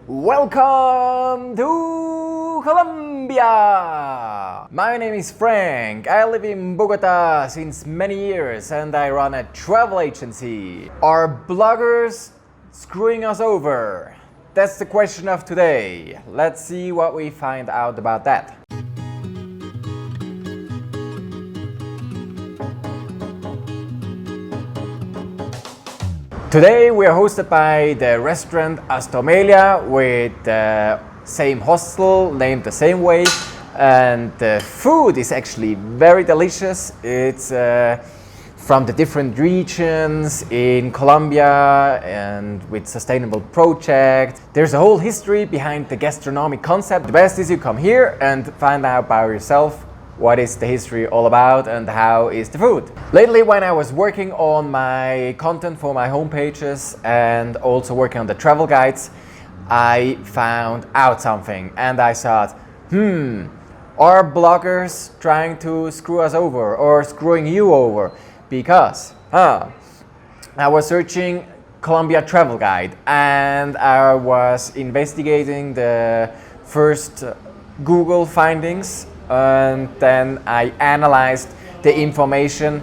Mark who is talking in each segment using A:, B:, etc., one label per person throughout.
A: Welcome to Colombia! My name is Frank. I live in Bogota since many years and I run a travel agency. Are bloggers screwing us over? That's the question of today. Let's see what we find out about that. Today we are hosted by the restaurant Astomelia with the same hostel named the same way, and the food is actually very delicious. It's from the different regions in Colombia and with sustainable projects. There's a whole history behind the gastronomic concept. The best is you come here and find out by yourself what is the history all about and how is the food. Lately, when I was working on my content for my homepages and also working on the travel guides, I found out something and I thought, are bloggers trying to screw us over or screwing you over? Because I was searching Colombia Travel Guide and I was investigating the first Google findings, and then I analyzed the information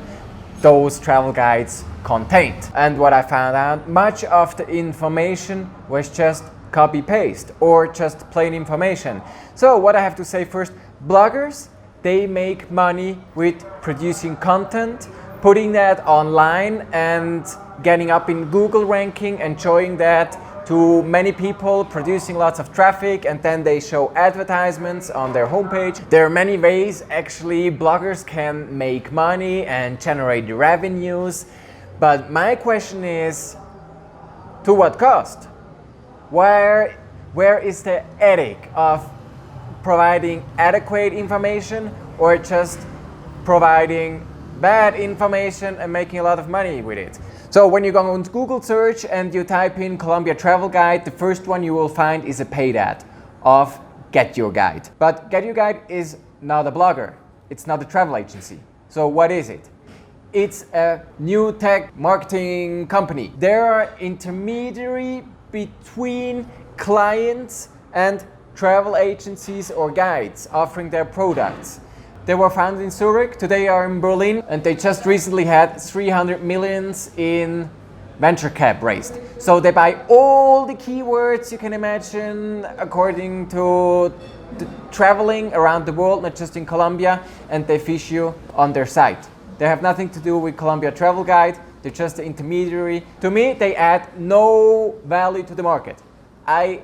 A: those travel guides contained. And what I found out, much of the information was just copy-paste or just plain information. So what I have to say first, bloggers, they make money with producing content, putting that online and getting up in Google ranking and showing that to many people, producing lots of traffic, and then they show advertisements on their homepage. There are many ways actually bloggers can make money and generate revenues, but my question is, to what cost? Where is the ethic of providing adequate information or just providing bad information and making a lot of money with it? So when you go on Google search and you type in Colombia Travel Guide, the first one you will find is a paid ad of Get Your Guide. But Get Your Guide is not a blogger. It's not a travel agency. So what is it? It's a new tech marketing company. They are intermediary between clients and travel agencies or guides offering their products. They were founded in Zurich, today are in Berlin, and they just recently had 300 millions in venture cap raised. So they buy all the keywords you can imagine according to the traveling around the world, not just in Colombia, and they fish you on their site. They have nothing to do with Colombia Travel Guide, they're just the intermediary. To me, they add no value to the market. I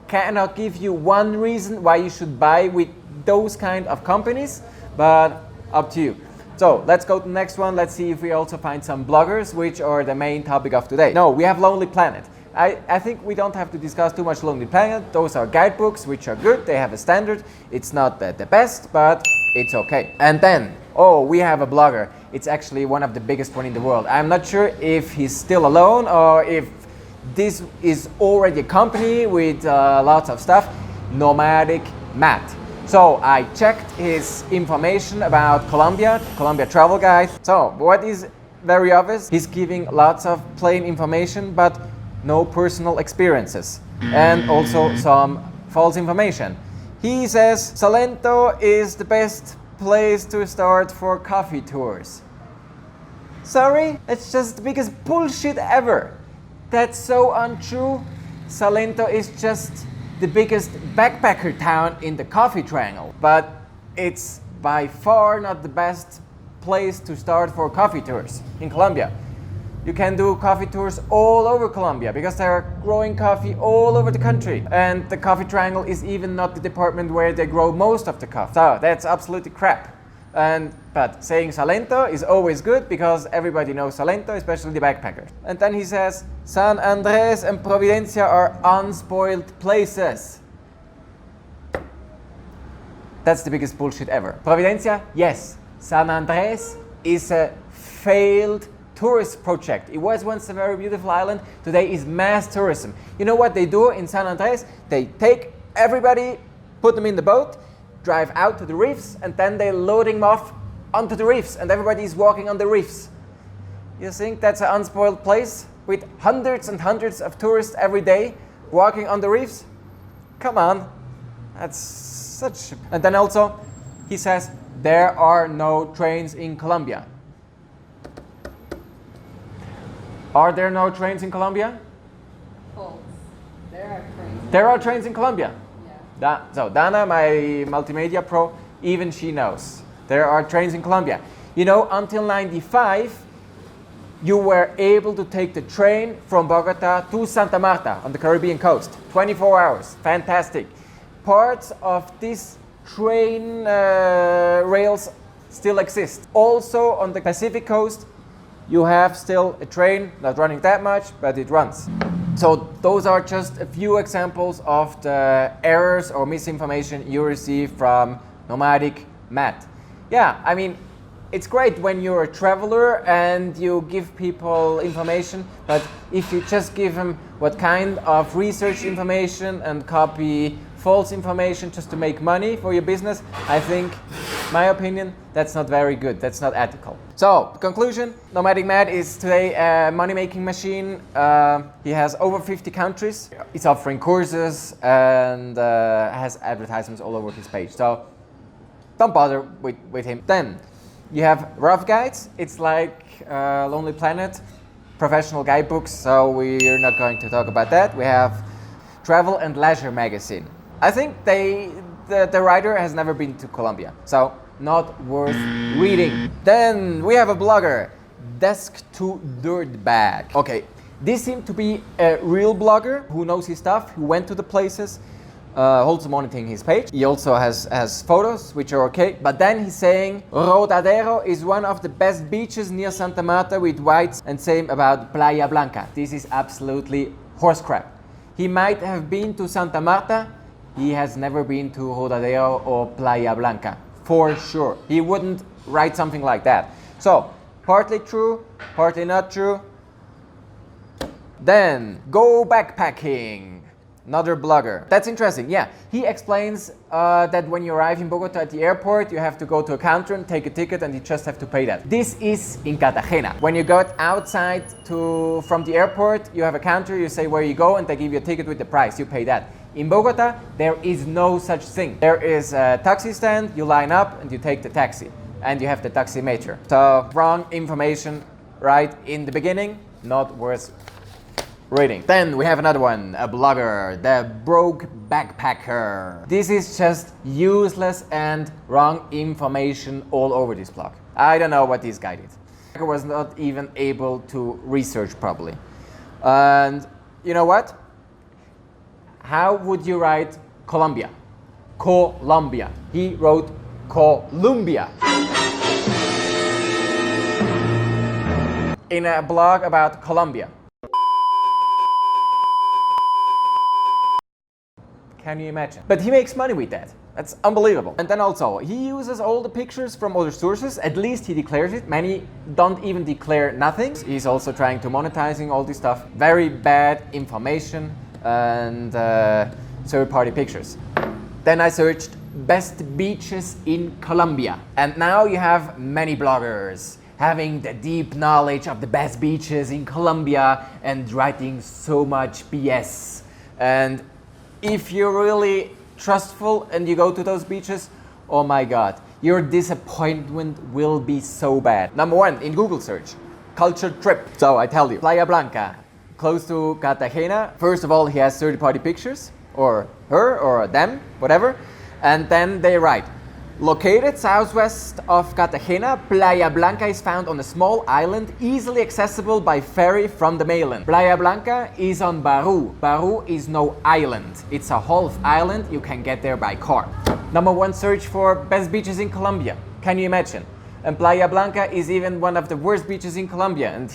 A: cannot give you one reason why you should buy with those kind of companies, but up to you. So let's go to the next one. Let's see if we also find some bloggers, which are the main topic of today. No, we have Lonely Planet. I think we don't have to discuss too much Lonely Planet. Those are guidebooks, which are good. They have a standard. It's not the best, but it's okay. And then, we have a blogger. It's actually one of the biggest one in the world. I'm not sure if he's still alone or if this is already a company with lots of stuff. Nomadic Matt. So I checked his information about Colombia Travel Guide. So what is very obvious, he's giving lots of plain information but no personal experiences and also some false information. He says Salento is the best place to start for coffee tours. Sorry, that's just the biggest bullshit ever. That's so untrue. Salento is just the biggest backpacker town in the coffee triangle, but it's by far not the best place to start for coffee tours in Colombia. You can do coffee tours all over Colombia because they are growing coffee all over the country, and the coffee triangle is even not the department where they grow most of the coffee. So that's absolutely crap. But saying Salento is always good because everybody knows Salento, especially the backpackers. And then he says, San Andres and Providencia are unspoiled places. That's the biggest bullshit ever. Providencia, yes. San Andres is a failed tourist project. It was once a very beautiful island. Today is mass tourism. You know what they do in San Andres? They take everybody, put them in the boat, drive out to the reefs, and then they're loading them off onto the reefs, and everybody is walking on the reefs. You think that's an unspoiled place with hundreds and hundreds of tourists every day walking on the reefs? Come on, that's such. And then also, he says there are no trains in Colombia. Are there no trains in Colombia?
B: False. There are trains.
A: There are trains in Colombia.
B: Yeah.
A: So Dana, my multimedia pro, even she knows there are trains in Colombia. You know, until '95, you were able to take the train from Bogota to Santa Marta on the Caribbean coast. 24 hours. Fantastic. Parts of this train rails still exist. Also on the Pacific coast, you have still a train, not running that much, but it runs. So those are just a few examples of the errors or misinformation you receive from Nomadic Matt. Yeah, I mean, it's great when you're a traveler and you give people information, but if you just give them what kind of research information and copy false information just to make money for your business, I think, my opinion, that's not very good. That's not ethical. So, conclusion, Nomadic Matt is today a money-making machine. He has over 50 countries. He's offering courses and has advertisements all over his page. So, don't bother with him. Then, you have rough guides. It's like Lonely Planet, professional guidebooks, so we're not going to talk about that. We have Travel and Leisure magazine. I think the writer has never been to Colombia, so not worth reading. Then we have a blogger, Desk to Dirtbag. Okay, this seemed to be a real blogger who knows his stuff, who went to the places, also monitoring his page. He also has photos, which are okay. But then he's saying Rodadero is one of the best beaches near Santa Marta with whites, and same about Playa Blanca. This is absolutely horse crap. He might have been to Santa Marta. He has never been to Rodadero or Playa Blanca, for sure. He wouldn't write something like that. So, partly true, partly not true. Then, Go Backpacking, another blogger. That's interesting, yeah. He explains that when you arrive in Bogota at the airport, you have to go to a counter and take a ticket and you just have to pay that. This is in Cartagena. When you go outside from the airport, you have a counter, you say where you go and they give you a ticket with the price, you pay that. In Bogota, there is no such thing. There is a taxi stand, you line up and you take the taxi. And you have the taximeter. So, wrong information right in the beginning, not worth reading. Then we have another one, a blogger, the Broke Backpacker. This is just useless and wrong information all over this blog. I don't know what this guy did. I was not even able to research properly. And you know what? How would you write Colombia? Colombia. He wrote Colombia. In a blog about Colombia. Can you imagine? But he makes money with that. That's unbelievable. And then also, he uses all the pictures from other sources. At least he declares it. Many don't even declare nothing. He's also trying to monetizing all this stuff. Very bad information and third-party pictures. Then I searched best beaches in Colombia. And now you have many bloggers having the deep knowledge of the best beaches in Colombia and writing so much BS. And if you're really trustful and you go to those beaches, oh my God, your disappointment will be so bad. Number one, in Google search, culture trip. So I tell you, Playa Blanca, close to Cartagena. First of all, he has third-party pictures, or her, or them, whatever. And then they write, located southwest of Cartagena, Playa Blanca is found on a small island easily accessible by ferry from the mainland. Playa Blanca is on Baru. Baru is no island. It's a half island. You can get there by car. Number one search for best beaches in Colombia. Can you imagine? And Playa Blanca is even one of the worst beaches in Colombia. And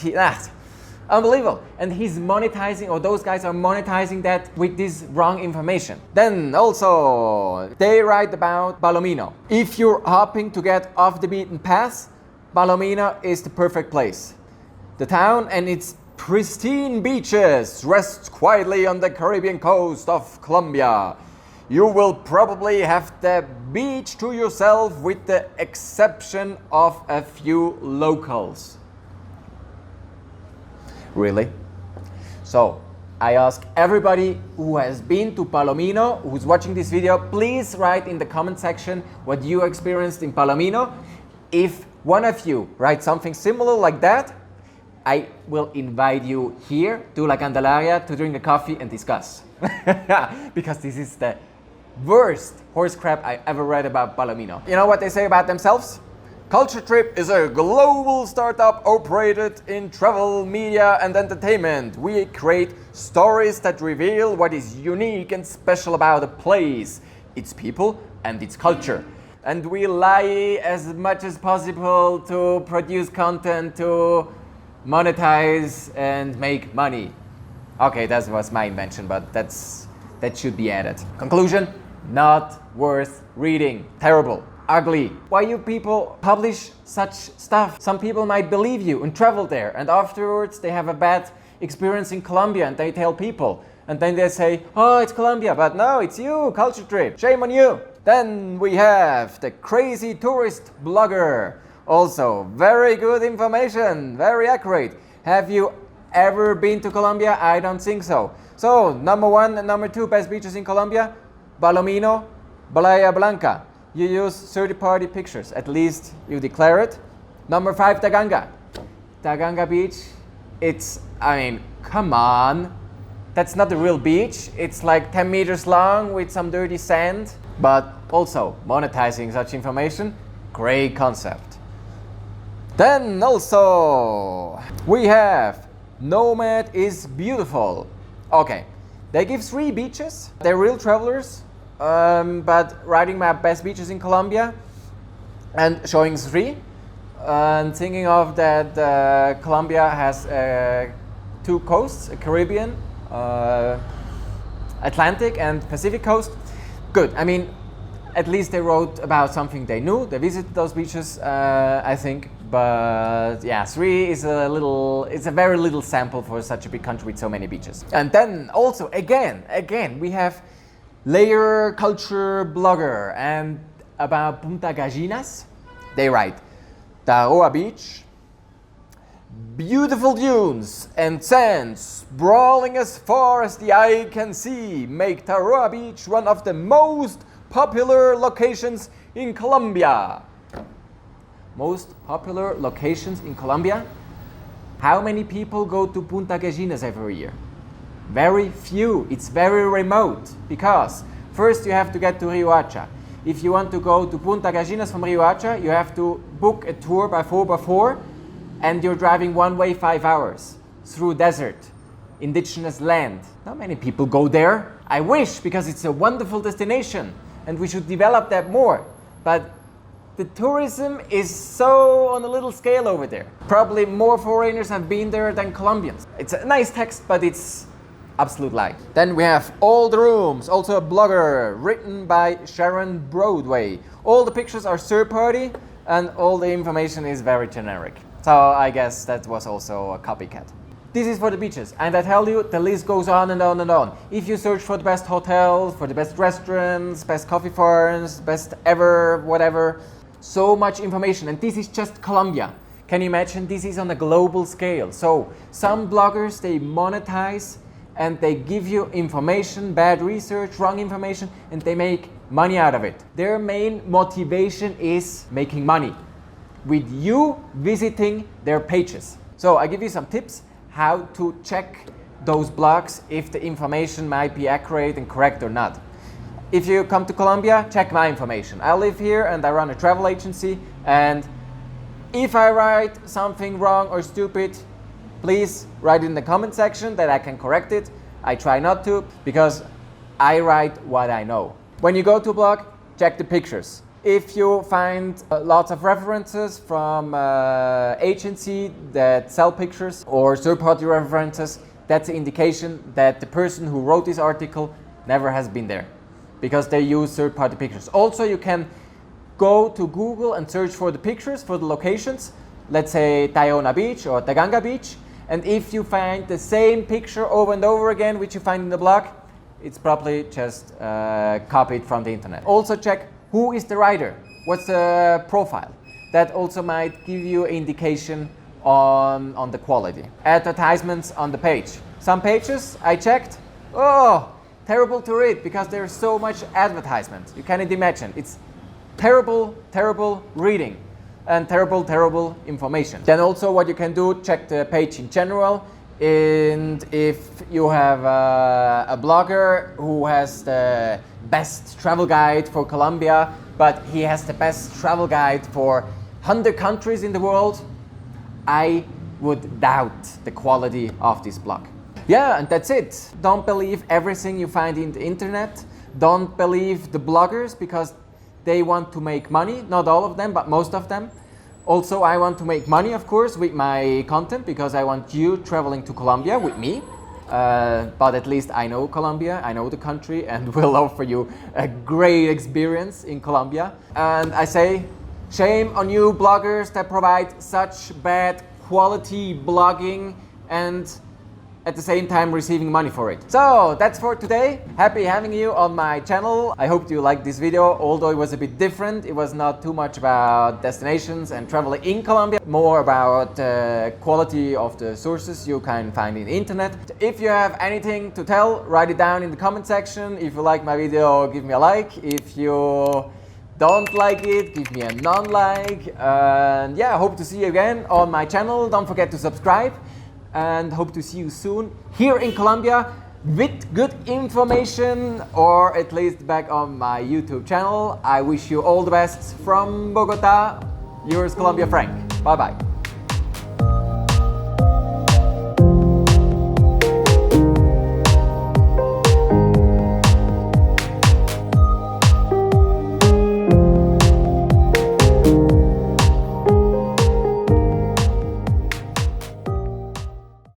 A: unbelievable. And he's monetizing, or those guys are monetizing that with this wrong information. Then also, they write about Palomino. If you're hoping to get off the beaten path, Palomino is the perfect place. The town and its pristine beaches rests quietly on the Caribbean coast of Colombia. You will probably have the beach to yourself with the exception of a few locals. Really? So, I ask everybody who has been to Palomino, who's watching this video, please write in the comment section what you experienced in Palomino. If one of you writes something similar like that, I will invite you here to La Candelaria to drink a coffee and discuss. Because this is the worst horse crap I ever read about Palomino. You know what they say about themselves? Culture Trip is a global startup operated in travel, media and entertainment. We create stories that reveal what is unique and special about a place, its people and its culture. And we lie as much as possible to produce content to monetize and make money. Okay, that was my invention, but that should be added. Conclusion, not worth reading. Terrible. Ugly. Why you people publish such stuff? Some people might believe you and travel there, and afterwards they have a bad experience in Colombia and they tell people, and then they say, oh, it's Colombia, but no, it's you, Culture Trip, shame on you. Then we have the crazy tourist blogger. Also very good information, very accurate. Have you ever been to Colombia? I don't think so. So number 1 and number 2 best beaches in Colombia: Palomino, Playa Blanca. You use third-party pictures, at least you declare it. Number 5, Taganga. Taganga Beach, come on. That's not a real beach. It's like 10 meters long with some dirty sand. But also, monetizing such information, great concept. Then also, we have Nomad is Beautiful. Okay, they give 3 beaches. They're real travelers. But writing my best beaches in Colombia and showing 3 and thinking of that Colombia has 2 coasts, a Caribbean, Atlantic and Pacific coast. Good. At least they wrote about something they knew. They visited those beaches, I think. But yeah, 3 is it's a very little sample for such a big country with so many beaches. And then also again we have Layer Culture Blogger, and about Punta Gallinas, they write, Tahoe Beach, beautiful dunes and sands sprawling as far as the eye can see make Tahoe Beach one of the most popular locations in Colombia. Most popular locations in Colombia? How many people go to Punta Gallinas every year? Very few. It's very remote, because first you have to get to Rio Hacha. If you want to go to Punta Gallinas from Rio Hacha, you have to book a tour by 4x4, and you're driving one way 5 hours through desert, indigenous land. Not many people go there. I wish, because it's a wonderful destination and we should develop that more. But the tourism is so on a little scale over there. Probably more foreigners have been there than Colombians. It's a nice text, but it's absolute lie. Then we have All the Rooms, also a blogger, written by Sharon Broadway. All the pictures are third party and all the information is very generic. So I guess that was also a copycat. This is for the beaches, and I tell you, the list goes on and on and on. If you search for the best hotels, for the best restaurants, best coffee farms, best ever, whatever, so much information, and this is just Colombia. Can you imagine? This is on a global scale. So some bloggers, they monetize and they give you information, bad research, wrong information, and they make money out of it. Their main motivation is making money with you visiting their pages. So I give you some tips how to check those blogs if the information might be accurate and correct or not. If you come to Colombia, check my information. I live here and I run a travel agency, and if I write something wrong or stupid, please write in the comment section that I can correct it. I try not to, because I write what I know. When you go to a blog, check the pictures. If you find lots of references from agency that sell pictures or third-party references, that's an indication that the person who wrote this article never has been there, because they use third-party pictures. Also, you can go to Google and search for the pictures for the locations, let's say Tahoe Beach or Taganga Beach, and if you find the same picture over and over again, which you find in the blog, it's probably just copied from the internet. Also check who is the writer, what's the profile. That also might give you an indication on the quality. Advertisements on the page. Some pages I checked, oh, terrible to read because there's so much advertisement. You cannot imagine. It's terrible, terrible reading and terrible, terrible information. Then also what you can do, check the page in general. And if you have a blogger who has the best travel guide for Colombia, but he has the best travel guide for 100 countries in the world, I would doubt the quality of this blog. Yeah, and that's it. Don't believe everything you find in the internet. Don't believe the bloggers because they want to make money. Not all of them, but most of them. Also, I want to make money, of course, with my content because I want you traveling to Colombia with me. But at least I know Colombia, I know the country, and will offer you a great experience in Colombia. And I say, shame on you bloggers that provide such bad quality blogging and at the same time receiving money for it. So that's for today. Happy having you on my channel. I hope you liked this video, although it was a bit different. It was not too much about destinations and traveling in Colombia, more about quality of the sources you can find in the internet. If you have anything to tell, write it down in the comment section. If you like my video, give me a like. If you don't like it, give me a non-like. And yeah, I hope to see you again on my channel. Don't forget to subscribe. And hope to see you soon here in Colombia with good information, or at least back on my YouTube channel. I wish you all the best from Bogota. Yours, Colombiafrank. Bye bye.